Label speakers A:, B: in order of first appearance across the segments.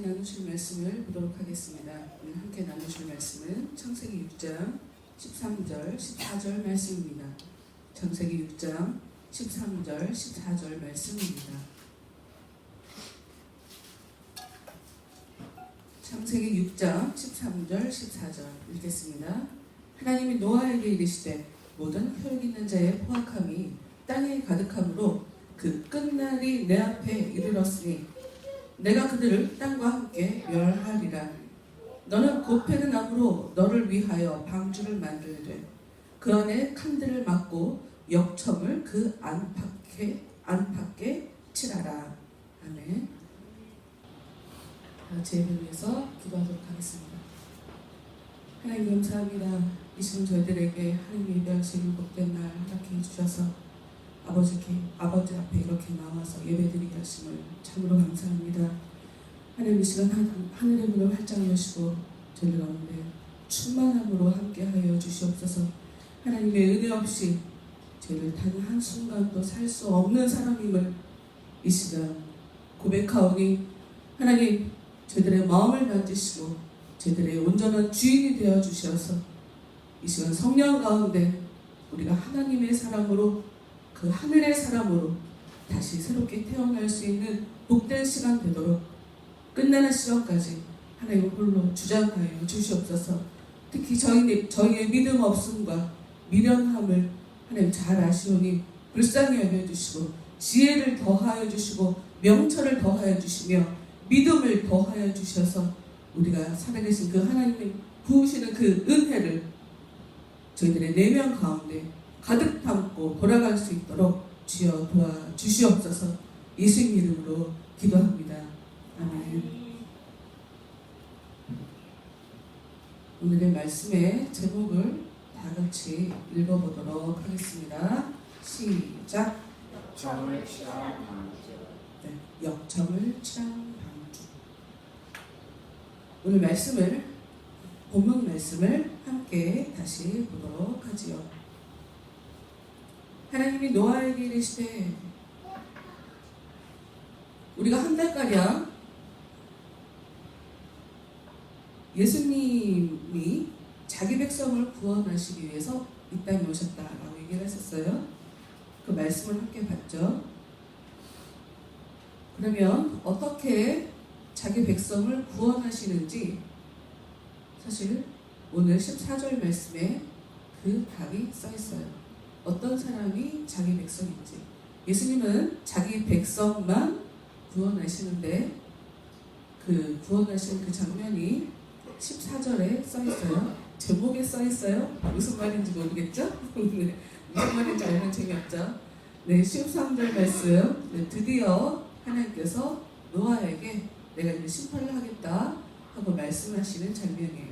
A: 나누실 말씀을 보도록 하겠습니다. 오늘 함께 나누실 말씀은 창세기 6장 13절, 14절 말씀입니다. 창세기 6장 13절, 14절 말씀입니다. 창세기 6장 13절, 14절 읽겠습니다. 하나님이 노아에게 이르시되 모든 혈육 있는 자의 포악함이 땅에 가득함으로 그 끝날이 내 앞에 이르렀으니 내가 그들을 땅과 함께 멸하리라. 너는 곱페르 나무로 너를 위하여 방주를 만들되 그 안에 칸들을 막고 역청을 그 안팎에 칠하라. 아멘. 제 입을 위해서 기도하도록 하겠습니다. 하나님 감사합니다. 이 시간 저희들에게 하나님의 예배하신 복된 날 허락해 주셔서 아버지 앞에 이렇게 나와서 예배드리게 하심을 참으로 감사합니다. 하나님 이 시간 하늘의 문을 활짝 여시고 저희 가운데 충만함으로 함께하여 주시옵소서. 하나님의 은혜 없이 저희를 단 한순간도 살 수 없는 사람임을 이 시간 고백하오니 하나님 저희들의 마음을 만지시고 저희들의 온전한 주인이 되어 주셔서 이 시간 성령 가운데 우리가 하나님의 사람으로 그 하늘의 사람으로 다시 새롭게 태어날 수 있는 복된 시간 되도록 끝나는 시간까지 하나님 홀로 주장하여 주시옵소서. 특히 저희의 믿음 없음과 미련함을 하나님 잘 아시오니 불쌍히 여겨주시고 지혜를 더하여 주시고 명철을 더하여 주시며 믿음을 더하여 주셔서 우리가 살아계신 그 하나님의 부으시는 그 은혜를 저희들의 내면 가운데 가득 담고 돌아갈 수 있도록 주여 도와주시옵소서. 예수님 이름으로 기도합니다. 아멘. 오늘의 말씀의 제목을 다 같이 읽어보도록 하겠습니다. 시작.
B: 역청을 취한 방주.
A: 네, 역청을 취한 방주. 오늘 본문 말씀을 함께 다시 보도록 하지요. 하나님이 노아에게 이르시되 우리가 한 달가량 예수님이 자기 백성을 구원하시기 위해서 이 땅에 오셨다라고 얘기를 했었어요. 그 말씀을 함께 봤죠. 그러면 어떻게 자기 백성을 구원하시는지 사실 오늘 14절 말씀에 그 답이 써 있어요. 어떤 사람이 자기 백성인지. 예수님은 자기 백성만 구원하시는데 그 구원하신 그 장면이 14절에 써 있어요. 제목에 써 있어요. 무슨 말인지 모르겠죠? 무슨 말인지 알면 재미없죠? 네, 13절 말씀. 네, 드디어 하나님께서 노아에게 내가 이제 심판을 하겠다 하고 말씀하시는 장면이에요.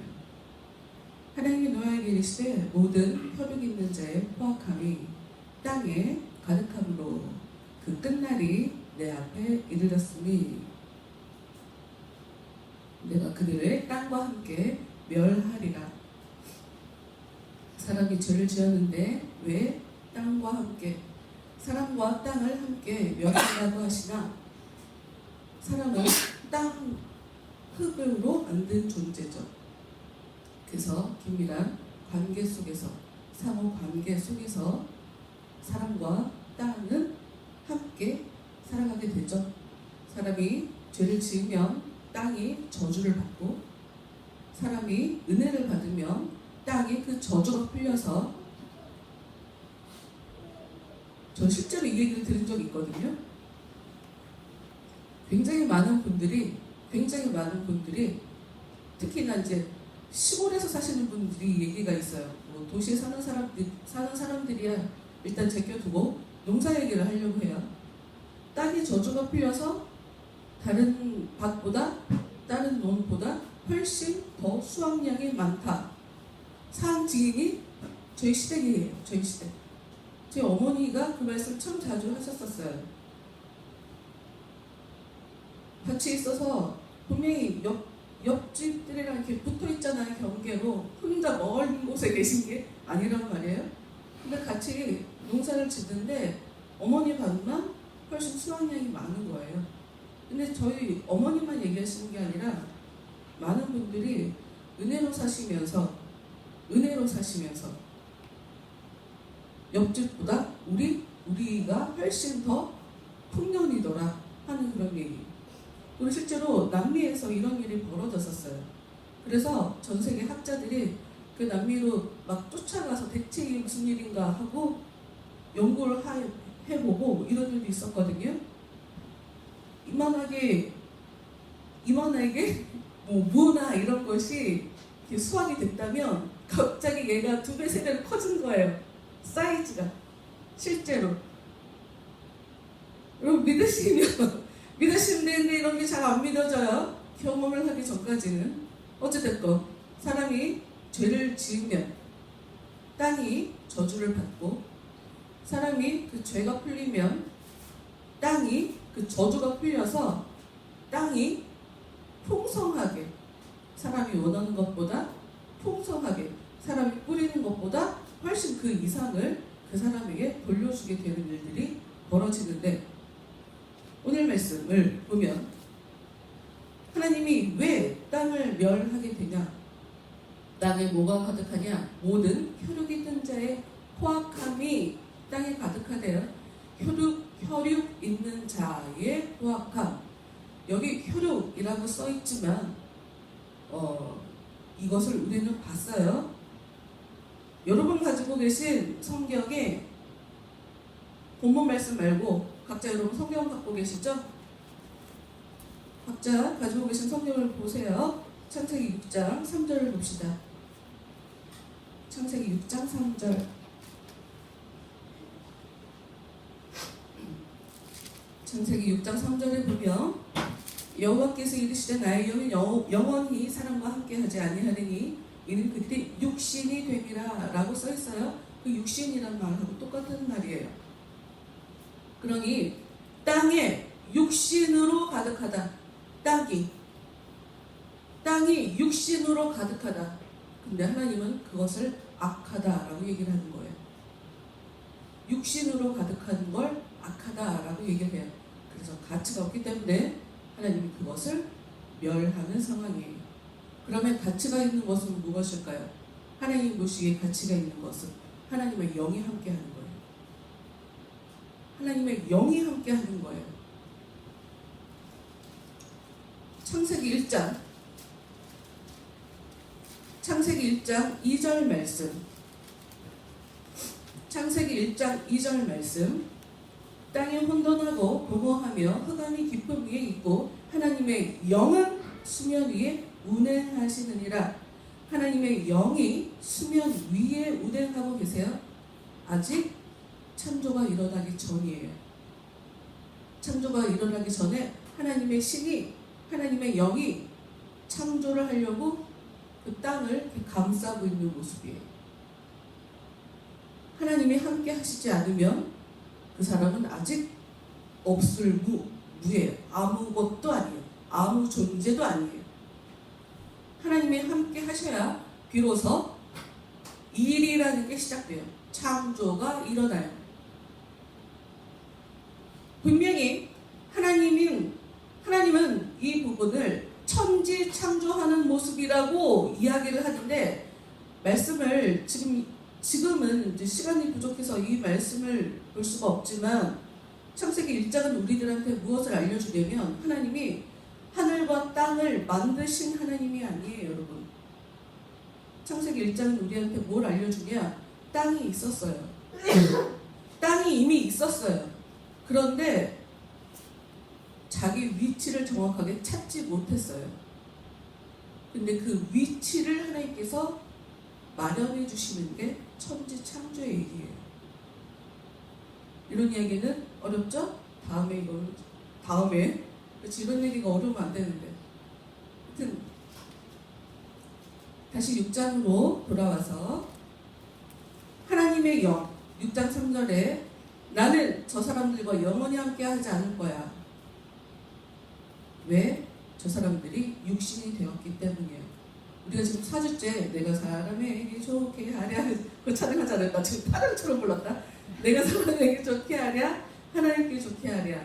A: 하나님이 노아에게 이르시되 모든 혈육 있는 자의 포악함이 땅에 가득함으로 그 끝날이 내 앞에 이르렀으니 내가 그들을 땅과 함께 멸하리라. 사람이 죄를 지었는데 왜 땅과 함께 사람과 땅을 함께 멸하라고 하시나? 사람은 땅 흙으로 만든 존재죠. 그래서 긴밀한 관계 속에서 상호 관계 속에서 사람과 땅은 함께 살아가게 되죠. 사람이 죄를 지으면 땅이 저주를 받고 사람이 은혜를 받으면 땅이 그 저주가 풀려서 저 실제로 이 얘기를 들은 적이 있거든요. 굉장히 많은 분들이 특히나 이제 시골에서 사시는 분들이 얘기가 있어요. 뭐 도시에 사는 사람들이야 일단 제껴두고 농사 얘기를 하려고 해요. 땅이 저주가 풀려서 다른 논보다 훨씬 더 수확량이 많다. 상징이 저희 시댁이에요. 저희 시댁. 제 어머니가 그 말씀 참 자주 하셨었어요. 같이 있어서 분명히 옆집들이랑 이렇게 붙어있잖아요. 경계로 혼자 먼 곳에 계신 게 아니란 말이에요. 근데 같이 농사를 짓는데 어머니 반만 훨씬 수확량이 많은 거예요. 근데 저희 어머니만 얘기하시는 게 아니라 많은 분들이 은혜로 사시면서 옆집보다 우리가 훨씬 더 풍년이더라 하는 그런 얘기. 그리고 실제로 남미에서 이런 일이 벌어졌었어요. 그래서 전 세계 학자들이 그 남미로 막 쫓아가서 대체 이게 무슨 일인가 하고 연구를 해보고 이런 일도 있었거든요. 이만하게 뭐 무나 이런 것이 수확이 됐다면 갑자기 얘가 2배, 3배로 커진 거예요. 사이즈가 실제로. 여러분 믿으시면 되는데 이런 게 잘 안 믿어져요. 경험을 하기 전까지는. 어찌됐건 사람이 죄를 지으면 땅이 저주를 받고, 사람이 그 죄가 풀리면 땅이 그 저주가 풀려서 땅이 풍성하게, 사람이 원하는 것보다 풍성하게, 사람이 꾸리는 것보다 훨씬 그 이상을 그 사람에게 돌려주게 되는 일들이 벌어지는데, 오늘 말씀을 보면 하나님이 왜 땅을 멸하게 되냐? 땅에 뭐가 가득하냐? 모든 혈육이 뜬 자의 포악함이 땅에 가득하대요. 혈육 있는 자의 포악함. 여기 혈육이라고 써있지만 이것을 우리는 봤어요. 여러분 가지고 계신 성경에 본문 말씀 말고 각자 여러분 성경 갖고 계시죠? 각자 가지고 계신 성경을 보세요. 창세기 6장 3절을 봅시다. 창세기 6장 3절. 창세기 6장 3절에 보면 여호와께서 이르시되 나의 영은 영원히 사람과 함께하지 아니하리니 이는 그들이 육신이 됨이라 라고 써있어요. 그 육신이란 말하고 똑같은 말이에요. 그러니 땅에 육신으로 가득하다. 땅이 육신으로 가득하다. 근데 하나님은 그것을 악하다라고 얘기를 하는 거예요. 육신으로 가득한 걸 악하다라고 얘기를 해요. 그래서 가치가 없기 때문에 하나님이 그것을 멸하는 상황이에요. 그러면 가치가 있는 것은 무엇일까요? 하나님 보시기에 가치가 있는 것은 하나님의 영이 함께하는 거예요. 하나님의 영이 함께하는 거예요. 창세기 1장 2절 말씀. 창세기 1장 2절 말씀. 땅이 혼돈하고 공허하며 흑암이 깊음 위에 있고 하나님의 영은 수면 위에 운행하시느니라. 하나님의 영이 수면 위에 운행하고 계세요. 아직 창조가 일어나기 전이에요. 창조가 일어나기 전에 하나님의 신이, 하나님의 영이 창조를 하려고 그 땅을 이렇게 감싸고 있는 모습이에요. 하나님이 함께 하시지 않으면 그 사람은 아직 없을 무예요. 아무것도 아니에요. 아무 존재도 아니에요. 하나님이 함께 하셔야 비로소 일이라는 게 시작돼요. 창조가 일어나요. 분명히 하나님은 이 부분을 천지 창조하는 모습이라고 이야기를 하는데, 말씀을 지금은 이제 시간이 부족해서 이 말씀을 볼 수가 없지만, 창세기 1장은 우리들한테 무엇을 알려주냐면 하나님이 하늘과 땅을 만드신 하나님이 아니에요, 여러분. 창세기 1장은 우리한테 뭘 알려주냐? 땅이 있었어요. 땅이 이미 있었어요. 그런데 자기 위치를 정확하게 찾지 못했어요. 근데 그 위치를 하나님께서 마련해 주시는 게 천지 창조의 일이에요. 이런 이야기는 어렵죠? 다음에 그렇지, 이런 얘기가 어려우면 안 되는데. 하여튼 다시 6장으로 돌아와서 하나님의 영, 6장 3절에 나는 저 사람들과 영원히 함께 하지 않을 거야. 왜? 저 사람들이 육신이 되었기 때문이에요. 우리가 지금 4주째 내가 사람에게 좋게 하랴, 그 찬양하잖아요. 나 지금 타령처럼 불렀다. 내가 사람에게 좋게 하랴, 하나님께 좋게 하랴.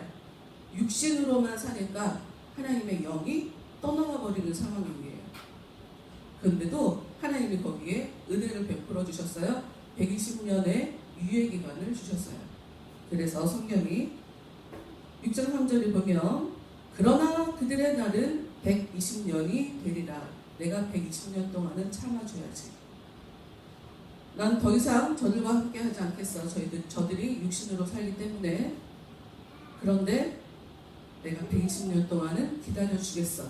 A: 육신으로만 사니까 하나님의 영이 떠나가 버리는 상황이에요. 그런데도 하나님이 거기에 은혜를 베풀어 주셨어요. 120년의 유예 기간을 주셨어요. 그래서 성경이 6장 3절에 보면 그러나 그들의 날은 120년이 되리라. 내가 120년 동안은 참아줘야지. 난 더 이상 저들과 함께 하지 않겠어. 저들이 육신으로 살기 때문에. 그런데 내가 120년 동안은 기다려주겠어.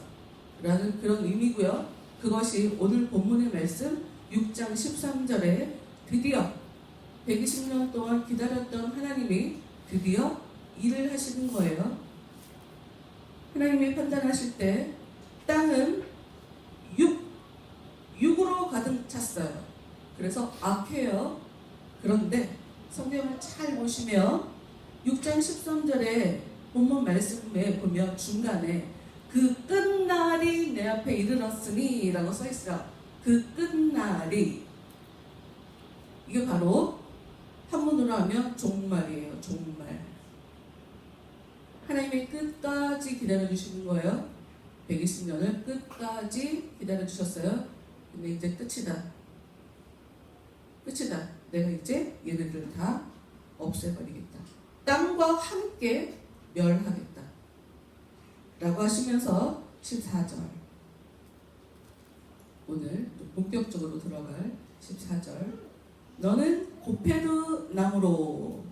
A: 라는 그런 의미고요. 그것이 오늘 본문의 말씀 6장 13절에 드디어 120년 동안 기다렸던 하나님이 드디어 일을 하시는 거예요. 하나님이 판단하실 때 땅은 육으로 가득 찼어요. 그래서 악해요. 그런데 성경을 잘 보시면 6장 13절에 본문 말씀에 보면 중간에 그 끝날이 내 앞에 이르렀으니 라고 써있어요. 그 끝날이, 이게 바로 한문으로 하면 종말이에요. 종말. 하나님이 끝까지 기다려주시는 거예요. 120년을 끝까지 기다려주셨어요. 근데 이제 끝이다. 끝이다. 내가 이제 얘네들 다 없애버리겠다. 땅과 함께 멸하겠다. 라고 하시면서 14절, 오늘 본격적으로 들어갈 14절, 너는 고페르 나무로,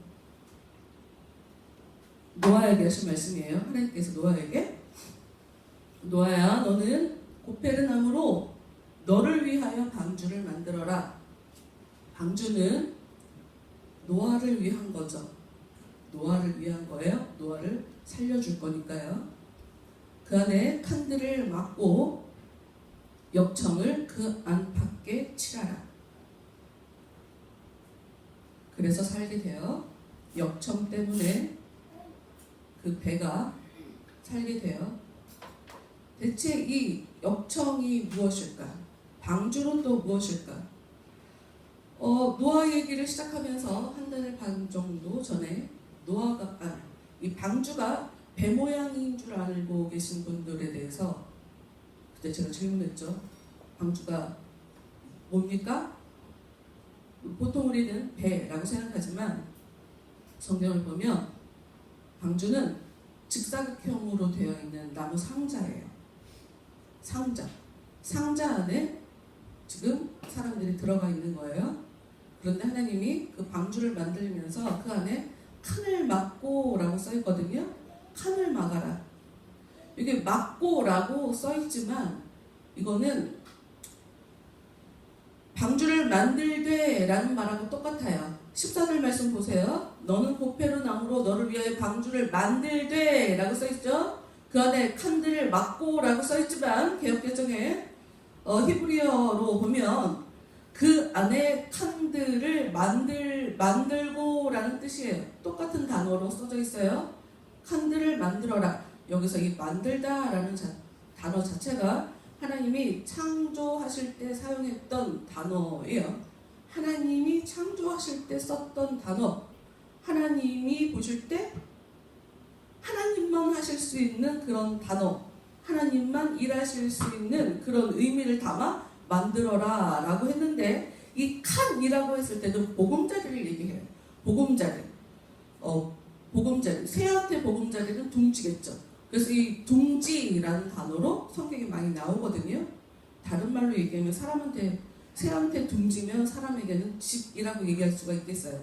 A: 노아에게 하신 말씀이에요. 하나님께서 노아에게, 노아야 너는 고페르 나무로 너를 위하여 방주를 만들어라. 방주는 노아를 위한 거죠. 노아를 위한 거예요. 노아를 살려줄 거니까요. 그 안에 칸들을 막고 역청을 그 안팎에 칠하라. 그래서 살게 되어 역청 때문에 그 배가 살게 되어, 대체 이 역청이 무엇일까? 방주는 또 무엇일까? 노아 얘기를 시작하면서 한 달 반 정도 전에 노아가 이 방주가 배 모양인 줄 알고 계신 분들에 대해서 그때 제가 질문했죠. 방주가 뭡니까? 보통 우리는 배라고 생각하지만 성경을 보면 방주는 직사각형으로 되어 있는 나무 상자예요. 상자 안에 지금 사람들이 들어가 있는 거예요. 그런데 하나님이 그 방주를 만들면서 그 안에 칸을 막고 라고 써있거든요. 칸을 막아라. 이게 막고 라고 써있지만 이거는 방주를 만들되 라는 말하고 똑같아요. 14절 말씀 보세요. 너는 고페르 나무로 너를 위하여 방주를 만들되 라고 써있죠. 그 안에 칸들을 막고 라고 써있지만 개역개정에 히브리어로 보면 그 안에 칸들을 만들고 라는 뜻이에요. 똑같은 단어로 써져 있어요. 칸들을 만들어라. 여기서 이 만들다 라는 단어 자체가 하나님이 창조하실 때 사용했던 단어예요. 하나님이 창조하실 때 썼던 단어. 하나님이 보실 때 하나님만 하실 수 있는 그런 단어. 하나님만 일하실 수 있는 그런 의미를 담아 만들어라 라고 했는데, 이 칸이라고 했을 때도 보금자리를 얘기해요. 보금자리. 새한테 보금자리는 둥지겠죠. 그래서 이 둥지라는 단어로 성경에 많이 나오거든요. 다른 말로 얘기하면 새한테 둥지면 사람에게는 집이라고 얘기할 수가 있겠어요.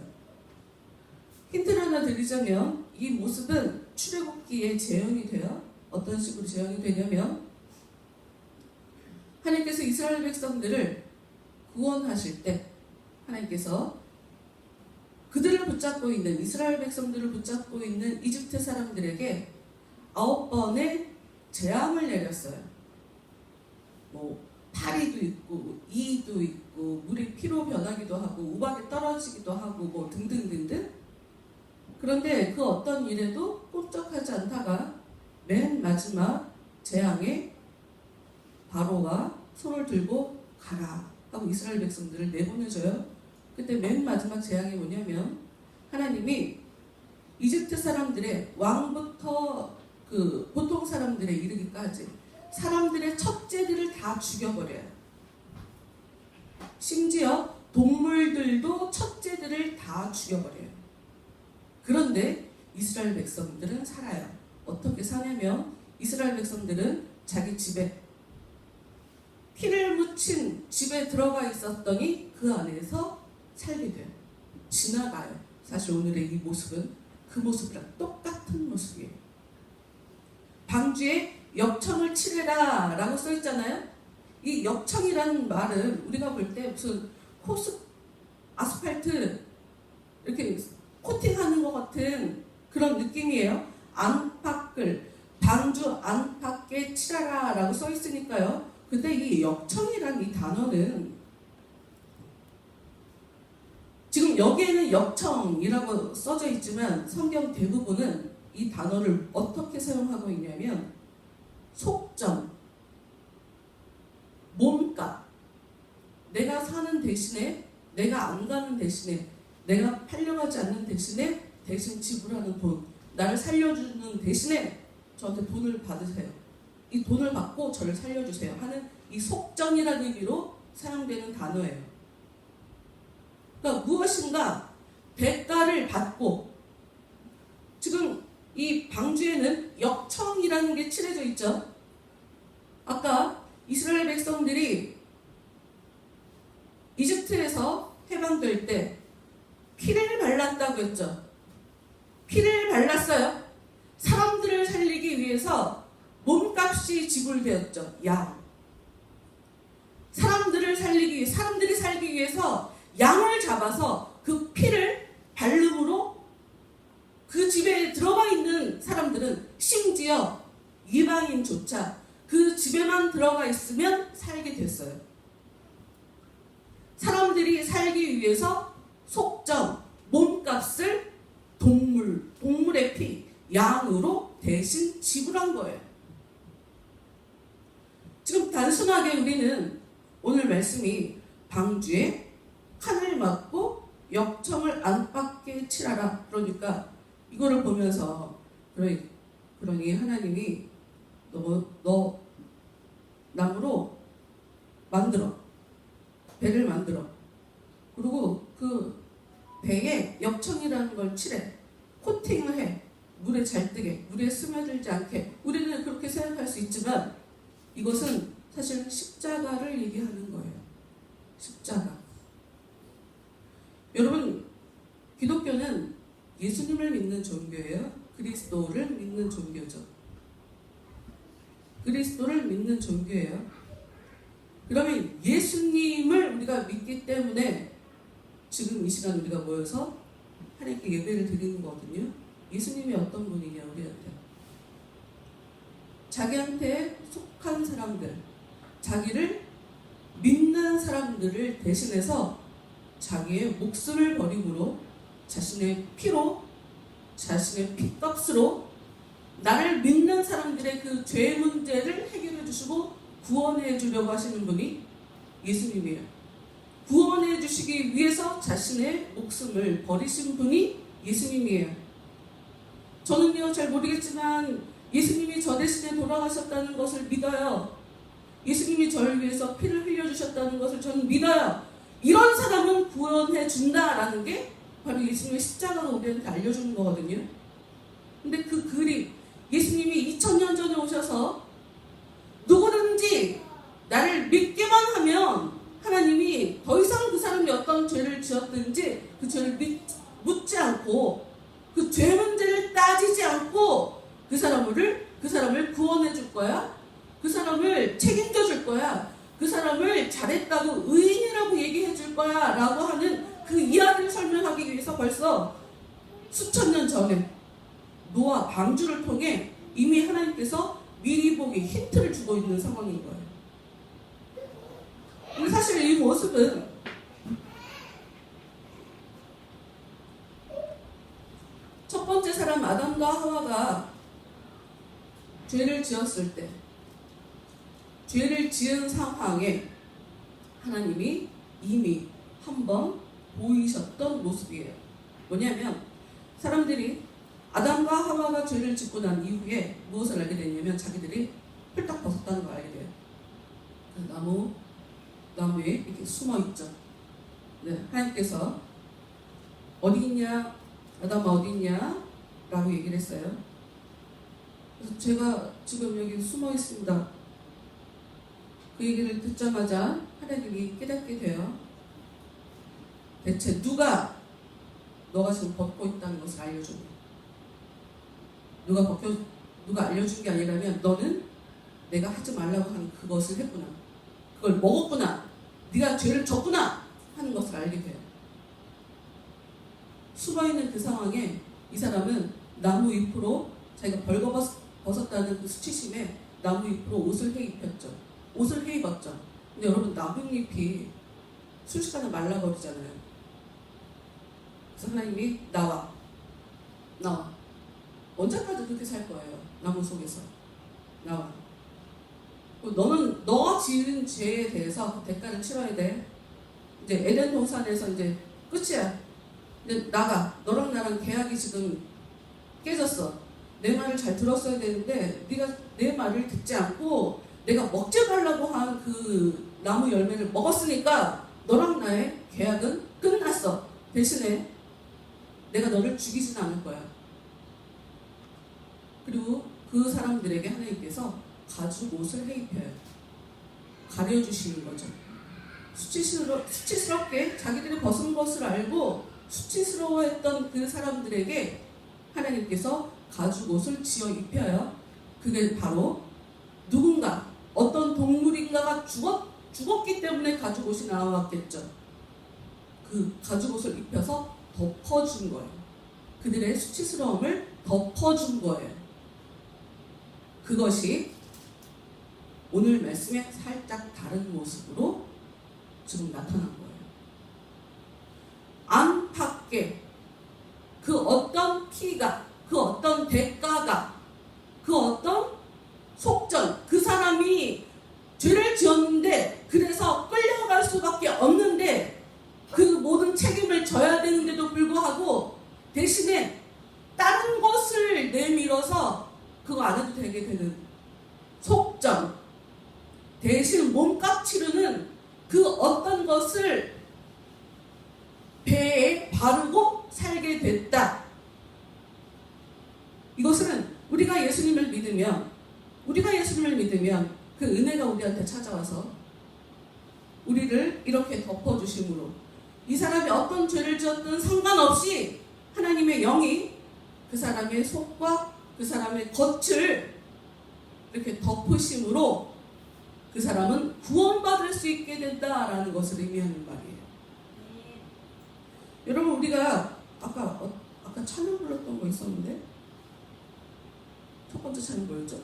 A: 힌트를 하나 드리자면 이 모습은 출애굽기에 재현이 돼요. 어떤 식으로 재현이 되냐면 하나님께서 이스라엘 백성들을 구원하실 때 하나님께서 그들을 붙잡고 있는, 이스라엘 백성들을 붙잡고 있는 이집트 사람들에게 9번의 재앙을 내렸어요. 파리도 있고 이도 있고 물이 피로 변하기도 하고 우박이 떨어지기도 하고 등등등등. 그런데 그 어떤 일에도 꼼짝하지 않다가 맨 마지막 재앙에 바로가 손을 들고 가라 하고 이스라엘 백성들을 내보내줘요. 그때 맨 마지막 재앙이 뭐냐면 하나님이 이집트 사람들의 왕부터 그 보통 사람들에 이르기까지 사람들의 첫째들을 다 죽여버려요. 심지어 동물들도 첫째들을 다 죽여버려요. 그런데 이스라엘 백성들은 살아요. 어떻게 사냐면 이스라엘 백성들은 자기 집에 피를 묻힌 집에 들어가 있었더니 그 안에서 살게 돼요. 지나가요. 사실 오늘의 이 모습은 그 모습이랑 똑같은 모습이에요. 방주에 역청을 치래라 라고 써있잖아요. 이 역청이라는 말은 우리가 볼 때 무슨 아스팔트 이렇게 코팅하는 것 같은 그런 느낌이에요. 안팎을 방주 안팎에 칠하라 라고 써있으니까요. 근데 이 역청이라는 이 단어는 지금 여기에는 역청이라고 써져 있지만 성경 대부분은 이 단어를 어떻게 사용하고 있냐면 속점, 몸값, 내가 사는 대신에, 내가 안 가는 대신에, 내가 팔려가지 않는 대신에 대신 지불하는 돈, 나를 살려주는 대신에 저한테 돈을 받으세요. 이 돈을 받고 저를 살려주세요 하는 이 속점이라는 의미로 사용되는 단어예요. 그러니까 무엇인가 대가를 받고, 지금 이 방주에는 역청이라는 게 칠해져 있죠. 아까 이스라엘 백성들이 이집트에서 해방될 때 피를 발랐다고 했죠. 피를 발랐어요. 사람들을 살리기 위해서 몸값이 지불되었죠. 양. 사람들이 살기 위해서 양을 잡아서 그 피를 발름으로 그 집에 들어가 있는 사람들은, 심지어 이방인조차 그 집에만 들어가 있으면 살게 됐어요. 사람들이 살기 위해서 속점, 몸값을 동물의 피, 양으로 대신 지불한 거예요. 지금 단순하게 우리는 오늘 말씀이 방주에 칸을 막고 역청을 안팎에 칠하라, 그러니까 이거를 보면서 그러니 하나님이 너 나무로 만들어, 배를 만들어, 그리고 그 배에 역청이라는 걸 칠해, 코팅을 해, 물에 잘 뜨게, 물에 스며들지 않게. 우리는 그렇게 생각할 수 있지만 이것은 사실 십자가를 얘기하는 거예요. 십자가. 여러분, 기독교는 예수님을 믿는 종교예요. 그리스도를 믿는 종교죠. 그리스도를 믿는 종교예요. 그러면 예수님을 우리가 믿기 때문에 지금 이 시간 우리가 모여서 하나님께 예배를 드리는 거거든요. 예수님이 어떤 분이냐, 우리한테. 자기한테 속한 사람들, 자기를 믿는 사람들을 대신해서 자기의 목숨을 버림으로, 자신의 피로, 자신의 피값으로 나를 믿는 사람들의 그 죄 문제를 해결해 주시고 구원해 주려고 하시는 분이 예수님이에요. 구원해 주시기 위해서 자신의 목숨을 버리신 분이 예수님이에요. 저는요, 잘 모르겠지만 예수님이 저 대신에 돌아가셨다는 것을 믿어요. 예수님이 저를 위해서 피를 흘려주셨다는 것을 저는 믿어요. 이런 사람은 구원해 준다라는 게 바로 예수님의 십자가가 우리한테 알려주는 거거든요. 근데 그 그림, 예수님이 2000년 전에 오셔서 누구든지 나를 믿기만 하면 하나님이 더 이상 그 사람이 어떤 죄를 지었든지 그 죄를 묻지 않고, 그 죄 문제를 따지지 않고 그 사람을 구원해 줄 거야. 그 사람을 책임져 줄 거야. 그 사람을 잘했다고 의인이라고 얘기해 줄 거야 라고 하는 그 이야기를 설명하기 위해서 벌써 수천 년 전에 노아 방주를 통해 이미 하나님께서 미리 보기 힌트를 주고 있는 상황인 거예요. 근데 사실 이 모습은 첫 번째 사람 아담과 하와가 죄를 지었을 때, 죄를 지은 상황에 하나님이 이미 한번 보이셨던 모습이에요. 뭐냐면 사람들이 아담과 하와가 죄를 짓고 난 이후에 무엇을 알게 됐냐면 자기들이 홀딱 벗었다는 걸 알게 돼요. 그 나무에 이렇게 숨어 있죠. 네, 하나님께서 어디 있냐? 아담아 어디 있냐? 라고 얘기를 했어요. 그래서 제가 지금 여기 숨어 있습니다. 그 얘기를 듣자마자 하나님이 깨닫게 돼요. 대체 누가 너가 지금 벗고 있다는 것을 알려준 거야. 누가 알려준 게 아니라면 너는 내가 하지 말라고 하는 그것을 했구나. 그걸 먹었구나. 네가 죄를 졌구나 하는 것을 알게 돼요. 숨어있는 그 상황에 이 사람은 나무 잎으로 자기가 벌거벗었다는 그 수치심에 나무 잎으로 옷을 해입혔죠. 옷을 해입었죠. 근데 여러분 나뭇잎이 순식간에 말라버리잖아요. 그래서 하나님이 나와. 언제까지 그렇게 살 거예요? 나무 속에서. 나와. 너는 너가 지은 죄에 대해서 대가를 치러야 돼. 이제 에덴 동산에서 이제 끝이야. 이제 나가. 너랑 나랑 계약이 지금 깨졌어. 내 말을 잘 들었어야 되는데 네가 내 말을 듣지 않고 내가 먹지 말라고 한 그 나무 열매를 먹었으니까 너랑 나의 계약은 끝났어. 대신에 내가 너를 죽이진 않을 거야. 그리고 그 사람들에게 하나님께서 가죽 옷을 해입혀요. 가려주시는 거죠. 수치스럽게 자기들이 벗은 것을 알고 수치스러워했던 그 사람들에게 하나님께서 가죽 옷을 지어 입혀요. 그게 바로 누군가 어떤 동물인가가 죽었기 때문에 가죽 옷이 나왔겠죠. 그 가죽 옷을 입혀서 덮어준 거예요. 그들의 수치스러움을 덮어준 거예요. 그것이 오늘 말씀에 살짝 다른 모습으로 지금 나타난 거예요. 안팎에 그 어떤 피가, 그 어떤 대가가, 그 어떤 속전, 그 사람이 죄를 지었는데 그래서 끌려갈 수밖에 없는데 그 모든 책임을 져야 되는데도 불구하고 대신에 다른 것을 내밀어서 그거 안 해도 되게 되는 속전, 대신 몸값 치르는 그 어떤 것을 배에 바르고 살게 됐다. 이것은 우리가 예수님을 믿으면 그 은혜가 우리한테 찾아와서 우리를 이렇게 덮어주심으로 이 사람이 어떤 죄를 지었든 상관없이 하나님의 영이 그 사람의 속과 그 사람의 겉을 이렇게 덮으심으로 그 사람은 구원받을 수 있게 된다라는 것을 의미하는 말이에요. 여러분 우리가 아까 찬양 불렀던 거 있었는데 첫 번째 찬양 뭐였죠?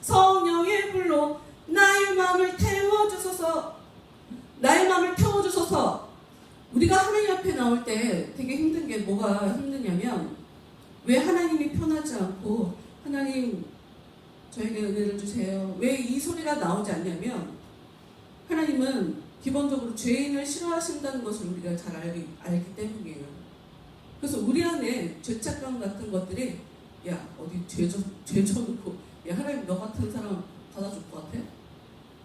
A: 성령의 불로 나의 마음을 태워주소서. 나의 마음을 태워주소서. 우리가 하나님 앞에 나올 때 되게 힘든 게 뭐가 힘드냐면 왜 하나님이 편하지 않고 하나님 저에게 은혜를 주세요. 왜 이 소리가 나오지 않냐면 하나님은 기본적으로 죄인을 싫어하신다는 것을 우리가 잘 알기 때문이에요. 그래서 우리 안에 죄책감 같은 것들이 야 어디 죄 져놓고 야 하나님 너 같은 사람 받아줄 것 같아?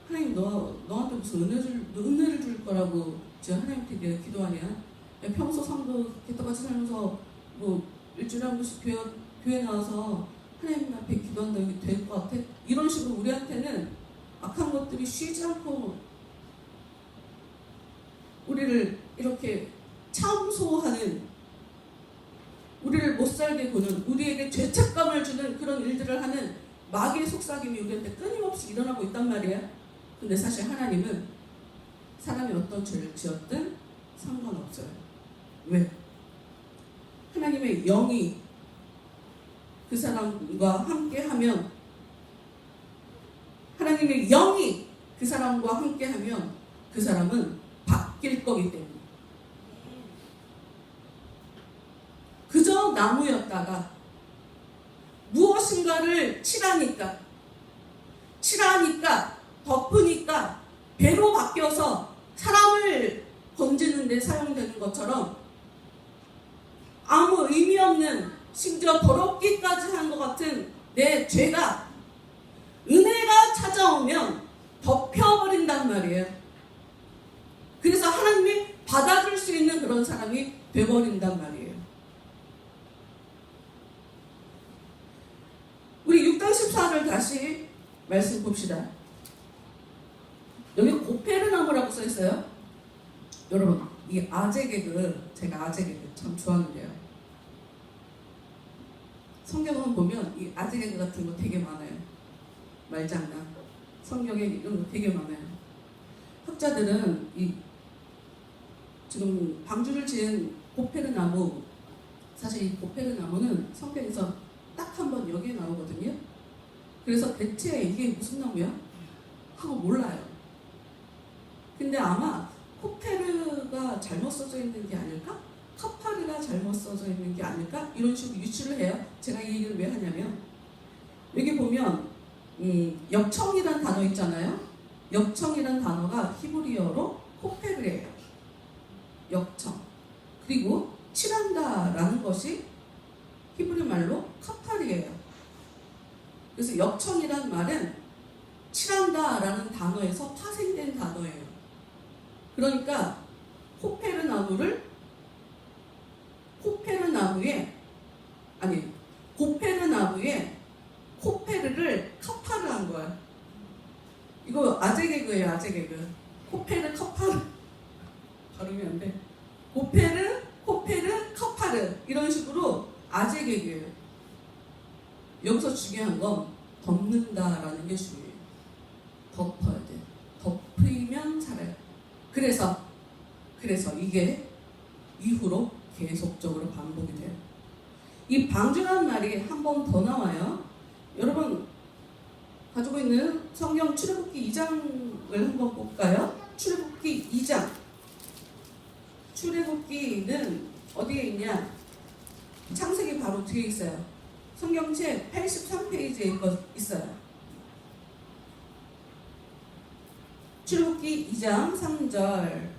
A: 하나님 너한테 무슨 은혜를 줄 거라고 지금 하나님께 기도하냐? 야, 평소 삶도 개떡같이 살면서 뭐 일주일에 한 번씩 교회 나와서 하나님 앞에 기도한다 이게 될 것 같아? 이런 식으로 우리한테는 악한 것들이 쉬지 않고 우리를 이렇게 참소하는, 우리를 못살게 구는, 우리에게 죄책감을 주는 그런 일들을 하는 마귀의 속삭임이 우리한테 끊임없이 일어나고 있단 말이야. 근데 사실 하나님은 사람이 어떤 죄를 지었든 상관없어요. 왜? 하나님의 영이 그 사람과 함께하면, 하나님의 영이 그 사람과 함께하면 그 사람은 바뀔 거기 때문에. 그저 나무였다가 무엇인가를 칠하니까 덮으니까 배로 바뀌어서 사람을 건지는 데 사용되는 것처럼 아무 의미 없는, 심지어 더럽기까지 한 것 같은 내 죄가 은혜가 찾아오면 덮여버린단 말이에요. 그래서 하나님이 받아줄 수 있는 그런 사람이 돼버린단 말이에요. 우리 6장 14를 다시 말씀 봅시다. 여기 고페르나무라고 써있어요. 여러분, 이 아재개그, 제가 아재개그 참 좋아하는데요. 성경을 보면 이 아재개그 같은 거 되게 많아요. 말장난. 성경에 이런 거 되게 많아요. 학자들은 이 지금 방주를 지은 고페르나무, 사실 이 고페르나무는 성경에서 딱 한 번 여기에 나오거든요. 그래서 대체 이게 무슨 나무야? 하고 몰라요. 근데 아마 코페르가 잘못 써져 있는 게 아닐까? 카파르가 잘못 써져 있는 게 아닐까? 이런 식으로 유추를 해요. 제가 이 얘기를 왜 하냐면 여기 보면 역청이란 단어 있잖아요. 역청이란 단어가 히브리어로 코페르예요. 역청. 그리고 칠한다라는 것이 히브리 말로 카파르예요. 그래서 역청이란 말은 칠한다라는 단어에서 파생된 단어예요. 그러니까 고페르나무에 코페르를 카파르한 거야. 이거 아재 개그예요, 아재 개그. 코페르 카파르 발음이 안 돼. 고페르, 코페르, 카파르 이런 식으로 아재 개그예요. 여기서 중요한 건 덮는다라는 게 중요해요. 덮어야 돼. 덮으면 살아요. 그래서 이게 이후로 계속적으로 반복이 돼요. 이 방주라는 말이 한 번 더 나와요. 여러분 가지고 있는 성경 출애굽기 2장을 한번 볼까요? 출애굽기 2장. 출애굽기는 어디에 있냐? 창세기 바로 뒤에 있어요. 성경책 83페이지에 있어요. 출애굽기 2장 3절.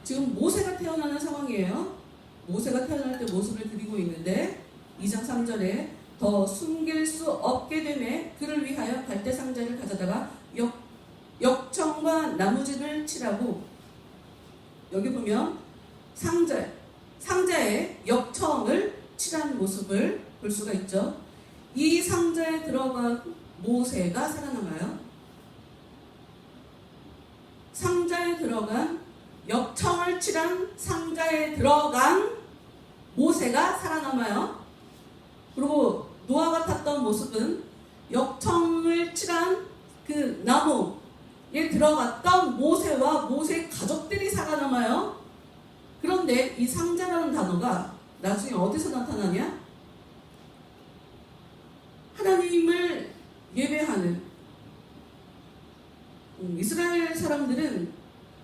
A: 지금 모세가 태어나는 상황이에요. 모세가 태어날 때 모습을 드리고 있는데 2장 3절에 더 숨길 수 없게 되매 그를 위하여 갈대 상자를 가져다가 역청과 나무집을 칠하고, 여기 보면 상자에 역청을 칠한 모습을 볼 수가 있죠. 이 상자에 들어간 모세가 살아남아요. 상자에 들어간 역청을 칠한 상자에 들어간 모세가 살아남아요. 그리고 노아가 탔던 모습은 역청을 칠한 그 나무에 들어갔던 모세와 모세의 가족들이 살아남아요. 그런데 이 상자라는 단어가 나중에 어디서 나타나냐? 하나님을 예배하는 이스라엘 사람들은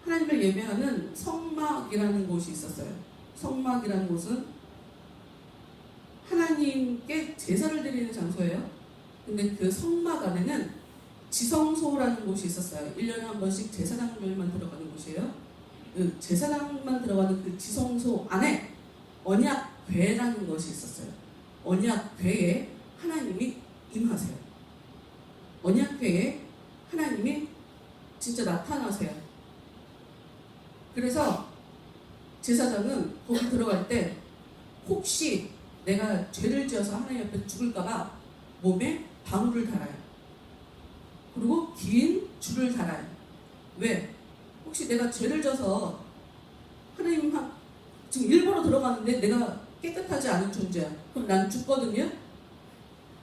A: 하나님을 예배하는 성막이라는 곳이 있었어요. 성막이라는 곳은 하나님께 제사를 드리는 장소예요. 근데 그 성막 안에는 지성소라는 곳이 있었어요. 1년에 한 번씩 제사장들만 들어가는 곳이에요. 그 제사장만 들어가는 그 지성소 안에 언약궤라는 것이 있었어요. 언약궤에 하나님이 임하세요. 언약궤에 하나님이 진짜 나타나세요. 그래서 제사장은 거기 들어갈 때 혹시 내가 죄를 지어서 하나님 앞에 죽을까봐 몸에 방울을 달아요. 그리고 긴 줄을 달아요. 왜? 혹시 내가 죄를 져서 하나님 지금 일부러 들어가는데 내가 깨끗하지 않은 존재야. 그럼 난 죽거든요.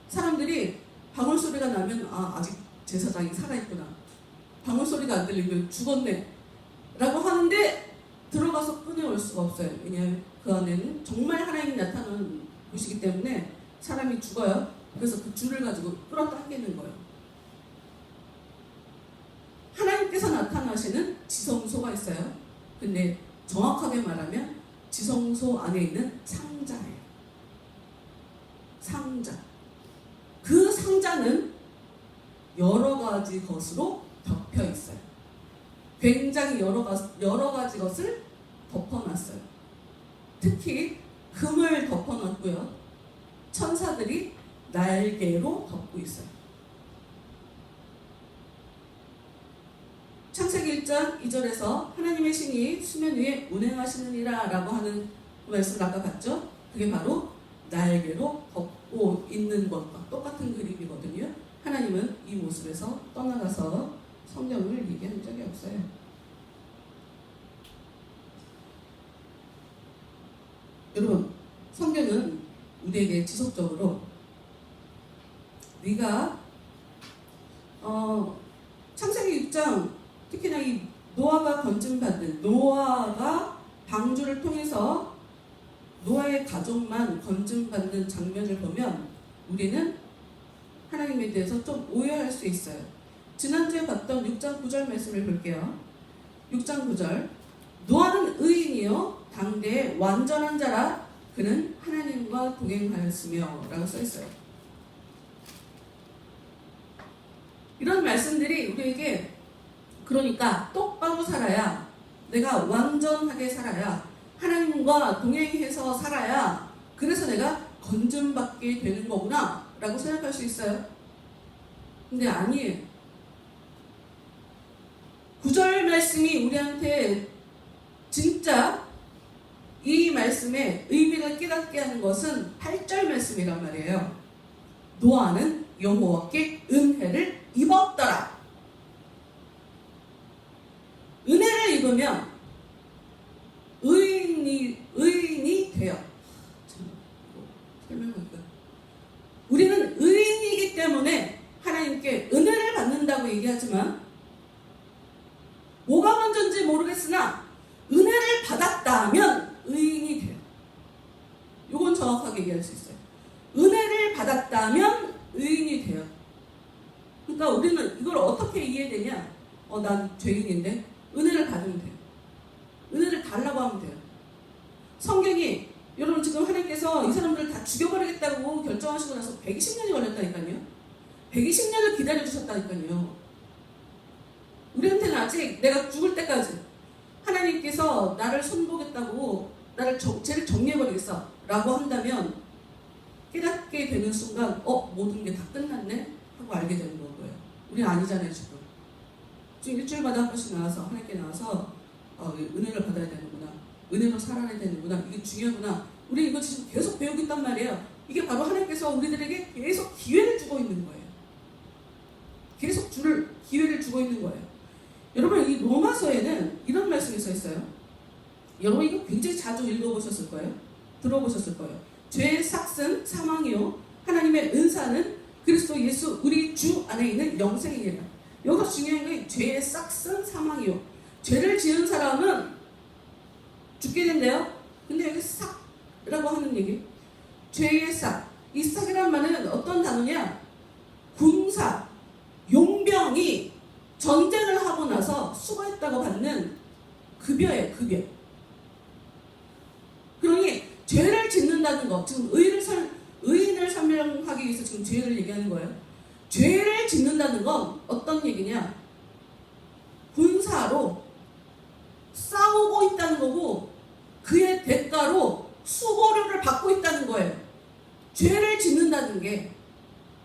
A: 사람들이 방울 소리가 나면 아직 제사장이 살아있구나. 방울 소리가 안 들리면 죽었네 라고 하는데 들어가서 꺼내올 수가 없어요. 왜냐하면 그 안에는 정말 하나님이 나타나는 곳이기 때문에 사람이 죽어요. 그래서 그 줄을 가지고 끌어당기는 거예요. 하나님께서 나타나시는 지성소가 있어요. 근데 정확하게 말하면 지성소 안에 있는 상자예요. 상자. 그 상자는 여러 가지 것으로 덮여 있어요. 굉장히 여러 가지 것을 덮어놨어요. 특히 금을 덮어놨고요. 천사들이 날개로 덮고 있어요. 창세기 1장 2절에서 하나님의 신이 수면 위에 운행하시느니라 라고 하는 그 말씀을 아까 봤죠? 그게 바로 날개로 덮고 있는 것과 똑같은 그림이거든요. 하나님은 이 모습에서 떠나가서 성경을 얘기한 적이 없어요. 여러분, 성경은 우리에게 지속적으로 네가 창세기 6장 특히나 이 노아가 건짐받는 노아가 방주를 통해서 노아의 가족만 건짐받는 장면을 보면 우리는 하나님에 대해서 좀 오해할 수 있어요. 지난주에 봤던 6장 9절 말씀을 볼게요. 6장 9절 노아는 의인이요 당대의 완전한 자라 그는 하나님과 동행하였으며 라고 써있어요. 이런 말씀들이 우리에게 그러니까 똑바로 살아야 내가 완전하게 살아야 하나님과 동행해서 살아야 그래서 내가 건짐받게 되는 거구나 라고 생각할 수 있어요. 근데 아니에요. 9절 말씀이 우리한테 진짜 이 말씀의 의미를 깨닫게 하는 것은 8절 말씀이란 말이에요. 노아는 여호와께 은혜를 입었더라. 은혜를 입으면 의인이 돼요. 설명할까요? 우리는 의인이기 때문에 하나님께 은혜를 받는다고 얘기하지만 뭐가 먼저인지 모르겠으나 은혜를 받았다면 의인이 돼요. 이건 정확하게 얘기할 수 있어요. 은혜를 받았다면 의인이 돼요. 그러니까 우리는 이걸 어떻게 이해되냐? 난 죄인인데 은혜를 받으면 돼요. 은혜를 달라고 하면 돼요. 성경이 여러분 지금 하나님께서 이 사람들을 다 죽여버리겠다고 결정하시고 나서 120년이 걸렸다니까요. 120년을 기다려주셨다니까요. 우리한테는 아직 내가 죽을 때까지 하나님께서 나를 손보겠다고 나를 죄를 정리해버리겠어 라고 한다면 깨닫게 되는 순간 모든 게 다 끝났네 하고 알게 되는 거고요. 우리는 아니잖아요. 지금 일주일마다 한 번씩 나와서 하나님께 나와서 은혜를 받아야 되는구나, 은혜로 살아야 되는구나, 이게 중요하구나. 우리 이거 지금 계속 배우고 있단 말이에요. 이게 바로 하나님께서 우리들에게 계속 기회를 주고 있는 거예요. 계속 기회를 주고 있는 거예요. 여러분 이 로마서에는 이런 말씀이 써 있어요. 여러분 이거 굉장히 자주 읽어보셨을 거예요. 들어보셨을 거예요. 죄의 삭은 사망이요 하나님의 은사는 그리스도 예수 우리 주 안에 있는 영생이니라. 여기서 중요한 게 죄의 삭은 사망이요. 죄를 지은 사람은 죽게 된대요. 근데 여기 삭이라고 하는 얘기, 죄의 삭. 이 삭이란 말은 어떤 단어냐? 군사, 용병이 전쟁을 하고 나서 수고했다고 받는 급여예요. 급여. 그러니 죄를 짓는다는 것, 지금 의인을 설명하기 위해서 지금 죄를 얘기하는 거예요. 죄를 짓는다는 건 어떤 얘기냐? 군사로 싸우고 있다는 거고 그의 대가로 수고료를 받고 있다는 거예요. 죄를 짓는다는 게.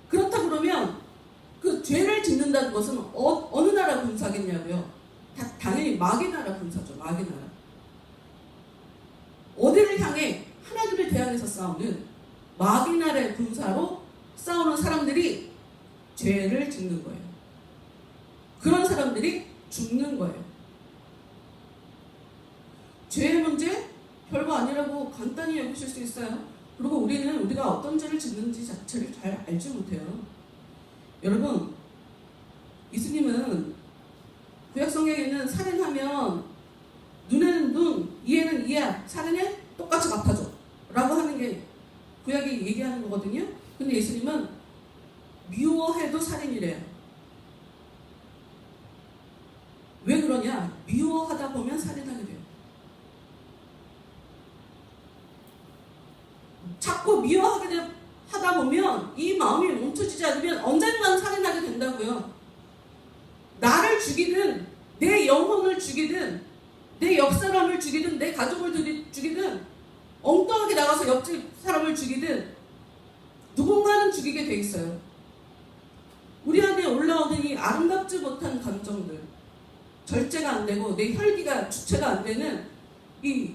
A: 그렇다 그러면 그 죄를 짓는다는 것은 어느 나라 군사겠냐고요? 당연히 마귀 나라 군사죠. 마귀 나라. 어디를 향해? 하나님을 대항해서 싸우는 마귀 나라의 군사로 싸우는 사람들이 죄를 짓는 거예요. 그런 사람들이 죽는 거예요. 죄의 문제? 별거 아니라고 간단히 여기실 수 있어요. 그리고 우리가 어떤 죄를 짓는지 자체를 잘 알지 못해요. 여러분, 예수님은 구약 성경에는 살인하면 눈에는 눈, 이에는 이야, 살인해? 똑같이 갚아줘 라고 하는 게 구약이 얘기하는 거거든요. 근데 예수님은 미워해도 살인이래요. 왜 그러냐? 미워하다 보면 살인하게 돼요. 자꾸 미워하게 하다 보면 이 마음이 멈춰지지 않으면 언젠가는 살인하게 된다고요. 나를 죽이든 내 영혼을 죽이든 내 옆사람을 죽이든 내 가족을 죽이든 엉뚱하게 나가서 옆집 사람을 죽이든 누군가는 죽이게 돼 있어요. 우리 안에 올라오는 이 아름답지 못한 감정들, 절제가 안 되고 내 혈기가 주체가 안 되는 이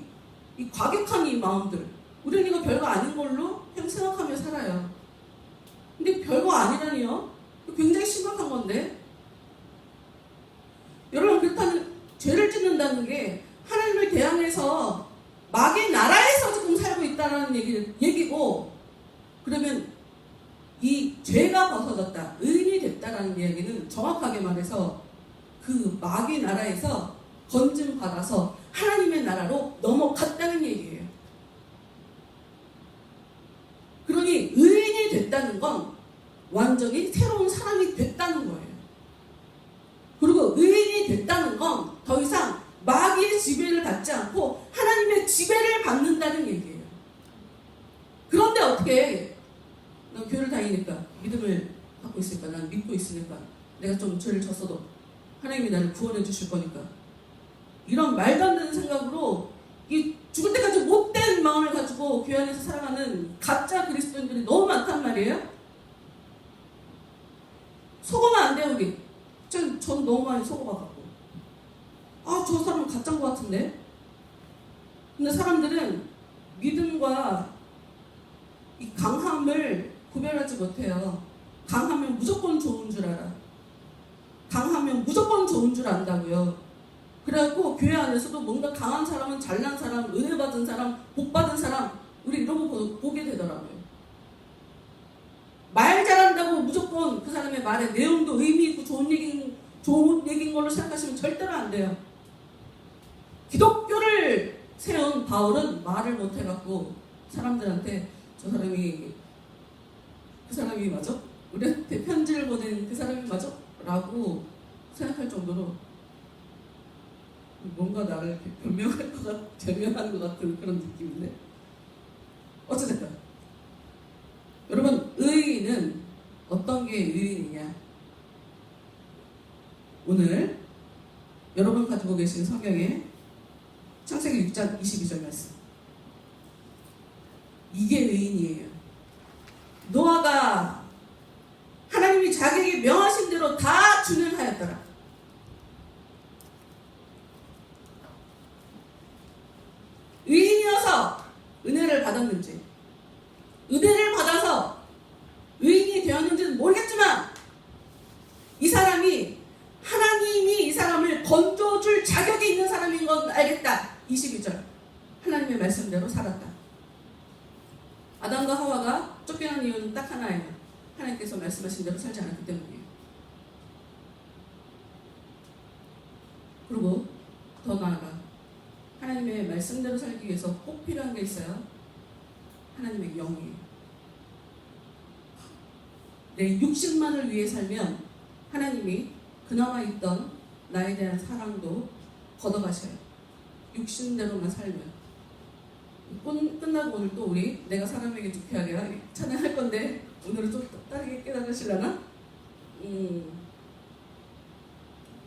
A: 과격한 이 마음들, 우리는 이거 별거 아닌 걸로 그냥 생각하며 살아요. 근데 별거 아니라니요? 굉장히 심각한 건데. 여러분, 그렇다는 죄를 짓는다는 게 하나님을 대항해서 마귀의 나라에서 지금 살고 있다는 얘기고, 그러면 이 죄가 벗어졌다, 의인이 됐다라는 이야기는 정확하게 말해서 그 마귀의 나라에서 건짐 받아서 하나님의 나라로 넘어갔다는 얘기예요. 그러니 의인이 됐다는 건 완전히 새로운 사람이 됐다는 거예요. 그리고 의인이 됐다는 건 더 이상 마귀의 지배를 받지 않고 하나님의 지배를 받는다는 얘기예요. 그런데 어떻게 난 교회를 다니니까 믿음을 갖고 있으니까, 난 믿고 있으니까, 내가 좀 죄를 졌어도 하나님이 나를 구원해 주실 거니까, 이런 말도 안 되는 생각으로 이 죽을 때까지 못된 마음을 가지고 교회 안에서 살아가는 가짜 그리스도인들이 너무 많단 말이에요. 속으면 안 돼요. 우리 전 너무 많이 속아갖고, 저 사람은 가짜인 것 같은데. 근데 사람들은 믿음과 이 강함을 구별하지 못해요. 강하면 무조건 좋은 줄 알아. 강하면 무조건 좋은 줄 안다고요. 그래갖고 교회 안에서도 뭔가 강한 사람은 잘난 사람, 은혜 받은 사람, 복 받은 사람, 우리 이런 거 보게 되더라고요. 말 잘한다고 무조건 그 사람의 말의 내용도 의미 있고 좋은 얘기인 걸로 생각하시면 절대로 안 돼요. 기독교를 세운 바울은 말을 못해갖고 사람들한테 저 사람이 그 사람이 맞아? 우리한테 편지를 보낸 그 사람이 맞아? 라고 생각할 정도로 뭔가 나를 변명하는 것 같은 그런 느낌인데, 어쨌든 여러분, 의인은 어떤 게 의인이냐? 오늘 여러분 가지고 계신 성경에 창세기 6장 22절 말씀, 이게 의인이에요. 노아가 하나님이 자기에게 명하신 대로 다 준행하였더라. 의인이어서 은혜를 받았는지, 은혜를 받아서 의인이 되었는지는 모르겠지만, 이 사람이 하나님이 이 사람을 건져줄 자격이 있는 사람인 건 알겠다. 22절, 하나님의 말씀대로 살았다. 아담과 하와가 쫓겨난 이유는 딱 하나예요. 하나님께서 말씀하신 대로 살지 않았기 때문이에요. 그리고 더 나아가 하나님의 말씀대로 살기 위해서 꼭 필요한 게 있어요. 하나님의 영이에요. 내 육신만을 위해 살면 하나님이 그나마 있던 나에 대한 사랑도 걷어가셔요. 육신대로만 살면. 끝나고 오늘 또 우리 내가 사람에게 주피하게 찬양할 건데, 오늘은 좀 다르게 깨달으시려나?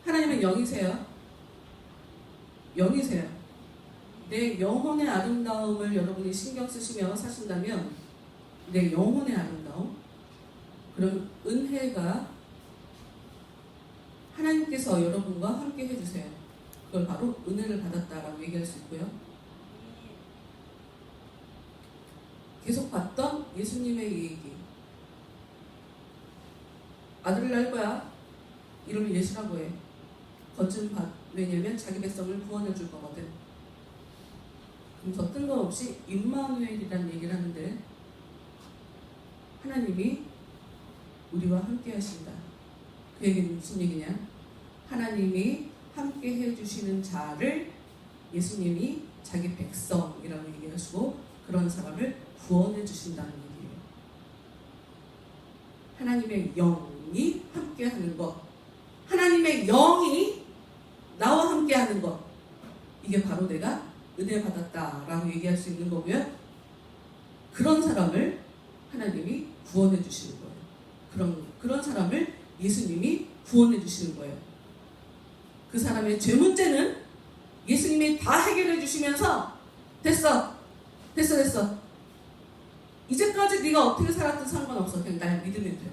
A: 하나님은 영이세요. 영이세요. 내 영혼의 아름다움을 여러분이 신경 쓰시며 사신다면, 내 영혼의 아름다움, 그럼 은혜가 하나님께서 여러분과 함께 해주세요. 그걸 바로 은혜를 받았다라고 얘기할 수 있고요. 계속 봤던 예수님의 얘기, 아들을 낳을 거야. 이름을 예수라고 해. 거친 밭. 왜냐면 자기 백성을 구원해 줄 거거든. 그럼 더 뜬금없이 임마누엘이라는 얘기를 하는데, 하나님이 우리와 함께 하신다. 그 얘기는 무슨 얘기냐? 하나님이 함께 해주시는 자를 예수님이 자기 백성이라고 얘기하시고, 그런 사람을 구원해 주신다는 얘기예요. 하나님의 영이 함께 하는 것, 하나님의 영이 나와 함께 하는 것, 이게 바로 내가 은혜 받았다라고 얘기할 수 있는 거고요. 그런 사람을 하나님이 구원해 주시는 거예요. 그런 사람을 예수님이 구원해 주시는 거예요. 그 사람의 죄 문제는 예수님이 다 해결해 주시면서, 됐어, 됐어. 이제까지 네가 어떻게 살았든 상관없어. 그냥 날 믿으면 돼.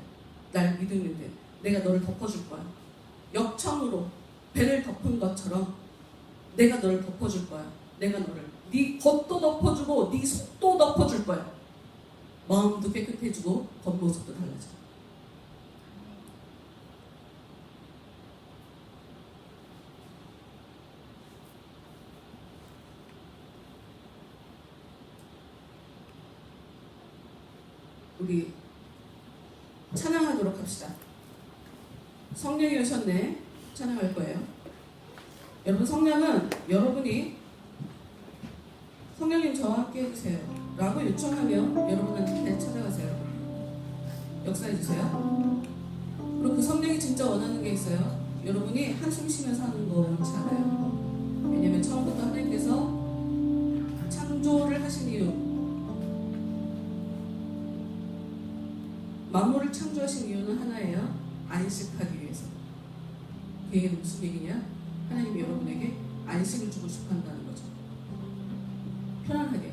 A: 날 믿으면 돼. 내가 너를 덮어줄 거야. 역청으로 배를 덮은 것처럼 내가 너를 덮어줄 거야. 내가 너를 네 겉도 덮어주고 네 속도 덮어줄 거야. 마음도 깨끗해지고 겉모습도 달라져. 우리 찬양하도록 합시다. 성령이 오셨네. 찬양할 거예요. 여러분, 성령은 여러분이 성령님 저와 함께 해주세요 라고 요청하면 여러분한테 찾아가세요. 역사해주세요. 그리고 그 성령이 진짜 원하는 게 있어요. 여러분이 한숨 쉬면서 하는 거 원치 않아요. 왜냐면 처음부터 하나님께서 창조를 하신 이유, 만물을 창조하신 이유는 하나예요. 안식하기 위해서. 그게 무슨 얘기냐? 하나님이 여러분에게 안식을 주고 싶어 한다는 거죠. 편안하게.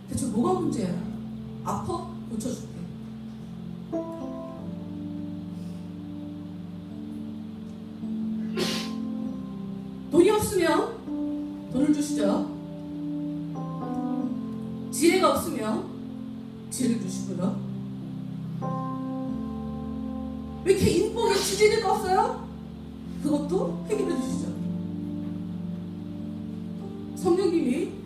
A: 대체 뭐가 문제야? 아파? 고쳐줄게. 돈이 없으면 돈을 주시죠. 지혜가 없으면 지혜를 주시고요. 왜 이렇게 인복에 지지리가 없어요? 그것도 해결해 주시죠. 성령님이